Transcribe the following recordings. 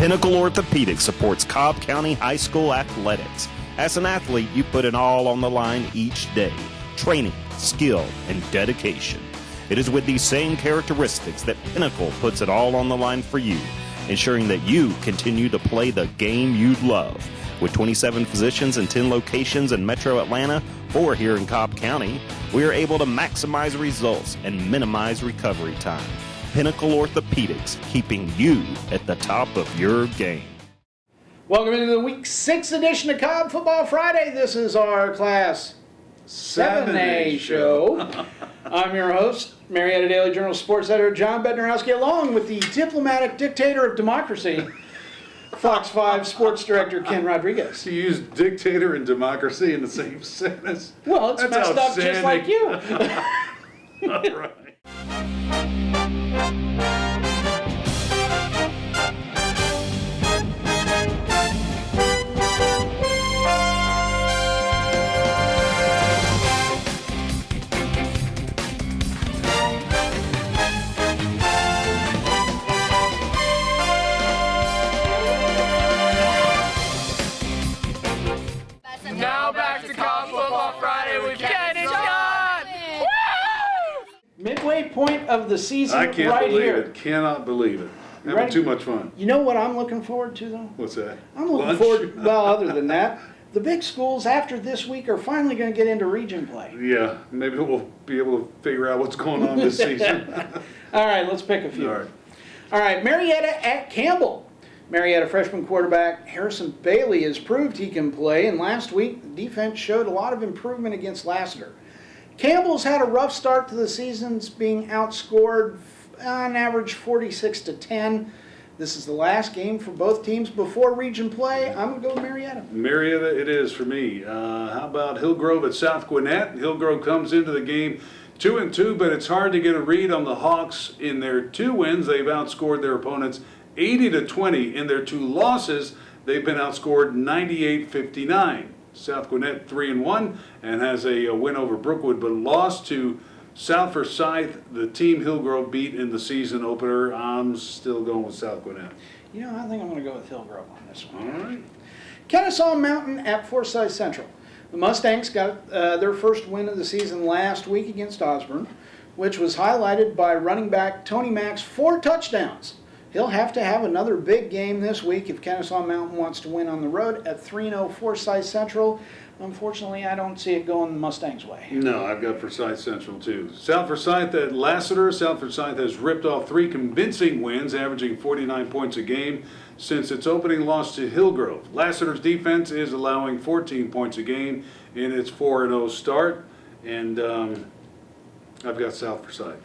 Pinnacle Orthopedics supports Cobb County High School athletics. As an athlete, you put it all on the line each day. Training, skill, and dedication. It is with these same characteristics that Pinnacle puts it all on the line for you, ensuring that you continue to play the game you love. With 27 physicians and 10 locations in Metro Atlanta, 4 here in Cobb County, we are able to maximize results and minimize recovery time. Pinnacle Orthopedics, keeping you at the top of your game. Welcome into the Week 6 edition of Cobb Football Friday. This is our Class 7A show. I'm your host, Marietta Daily Journal sports editor John Bednarowski, along with the diplomatic dictator of democracy, Fox 5 sports director Ken Rodriguez. You use dictator and democracy in the same sentence. Well, it's That's messed up just like you. All right. Now back to Cobb Football Friday with Ken and John! Midway point of the season I can't right believe here. it. Cannot believe it. Having Ready? too much fun. You know what I'm looking forward to, though? What's that? I'm looking Lunch? forward, well, other than that, the big schools after this week are finally going to get into region play. Yeah, maybe we'll be able to figure out what's going on this season. All right, let's pick a few. All right. All right, Marietta at Campbell. Marietta freshman quarterback Harrison Bailey has proved he can play, and last week the defense showed a lot of improvement against Lassiter. Campbell's had a rough start to the season, being outscored on average 46-10. This is the last game for both teams before region play. I'm going to go with Marietta. Marietta it is for me. How about Hillgrove at South Gwinnett? Hillgrove comes into the game 2-2, but it's hard to get a read on the Hawks in their 2 wins. They've outscored their opponents 80-20. In their 2 losses, they've been outscored 98-59. South Gwinnett 3-1 and has a win over Brookwood, but lost to South Forsyth, the team Hillgrove beat in the season opener. I'm still going with South Gwinnett. You know, I think I'm going to go with Hillgrove on this one. All right. Kennesaw Mountain at Forsyth Central. The Mustangs got their first win of the season last week against Osborne, which was highlighted by running back Tony Mack's 4 touchdowns. He'll have to have another big game this week if Kennesaw Mountain wants to win on the road at 3-0 Forsyth Central. Unfortunately, I don't see it going the Mustangs' way. No, I've got Forsyth Central too. South Forsyth at Lassiter. South Forsyth has ripped off 3 convincing wins, averaging 49 points a game since its opening loss to Hillgrove. Lassiter's defense is allowing 14 points a game in its 4-0 start, and I've got South Forsyth.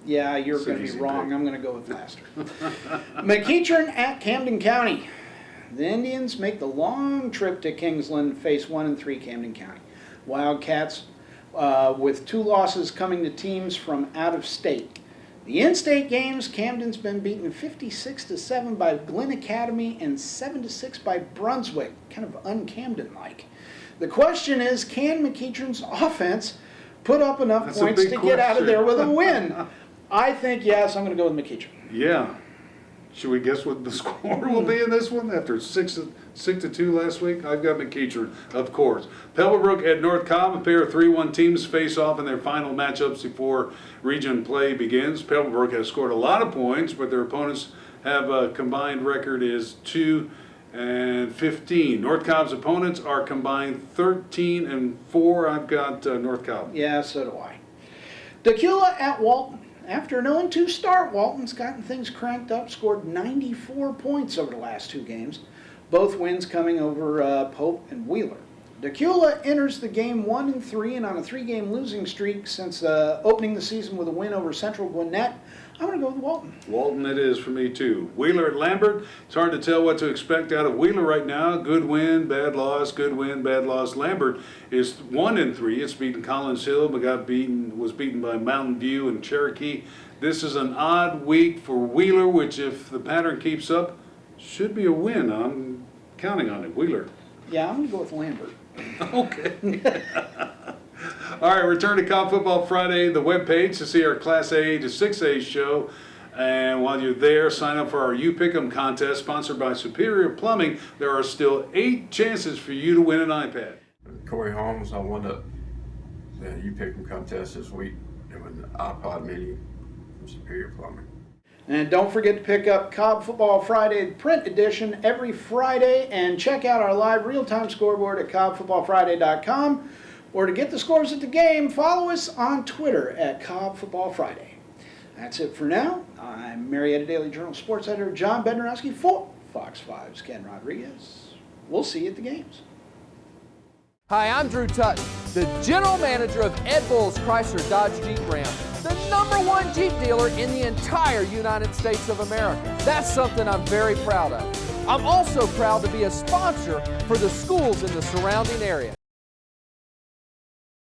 Yeah, you're It's an going to be easy wrong. pick. I'm going to go with Lassiter. McEachern at Camden County. The Indians make the long trip to Kingsland, face 1-3 Camden County. Wildcats with 2 losses coming to teams from out of state. The in-state games, Camden's been beaten 56-7 by Glenn Academy and 7-6 by Brunswick, kind of un-Camden-like. The question is, can McEachern's offense put up enough That's a points big to get out of there with a question. win? I think yes. I'm going to go with McEachern. Yeah. Should we guess what the score will be in this one after 6-2 last week? I've got McEachern, of course. Pebblebrook at North Cobb. A pair of 3-1 teams face off in their final matchups before region play begins. Pebblebrook has scored a lot of points, but their opponents have a combined record is 2-15. North Cobb's opponents are combined 13-4. I've got North Cobb. Yeah, so do I. Decula at Walton. After an 0-2 start, Walton's gotten things cranked up, scored 94 points over the last 2 games. Both wins coming over Pope and Wheeler. Decula enters the game 1-3 and on a 3-game losing streak since opening the season with a win over Central Gwinnett. I'm going to go with Walton. Walton it is for me too. Wheeler at Lambert. It's hard to tell what to expect out of Wheeler right now. Good win, bad loss, good win, bad loss. Lambert is 1-3. It's beaten Collins Hill, but was beaten by Mountain View and Cherokee. This is an odd week for Wheeler, which if the pattern keeps up, should be a win. I'm counting on it. Wheeler. Yeah, I'm going to go with Lambert. Okay. All right, return to Cobb Football Friday, the webpage to see our Class A to 6A show. And while you're there, sign up for our You Pick 'em contest sponsored by Superior Plumbing. There are still 8 chances for you to win an iPad. Corey Holmes, I won the You Pick 'em contest this week. It was an iPod Mini from Superior Plumbing. And don't forget to pick up Cobb Football Friday print edition every Friday, and check out our live real-time scoreboard at cobbfootballfriday.com. Or to get the scores at the game, follow us on Twitter at Cobb Football Friday. That's it for now. I'm Marietta Daily Journal sports editor John Bednarowski for Fox 5's Ken Rodriguez. We'll see you at the games. Hi, I'm Drew Tutton, the general manager of Ed Bull's Chrysler Dodge Jeep Ram, the #1 Jeep dealer in the entire United States of America. That's something I'm very proud of. I'm also proud to be a sponsor for the schools in the surrounding area.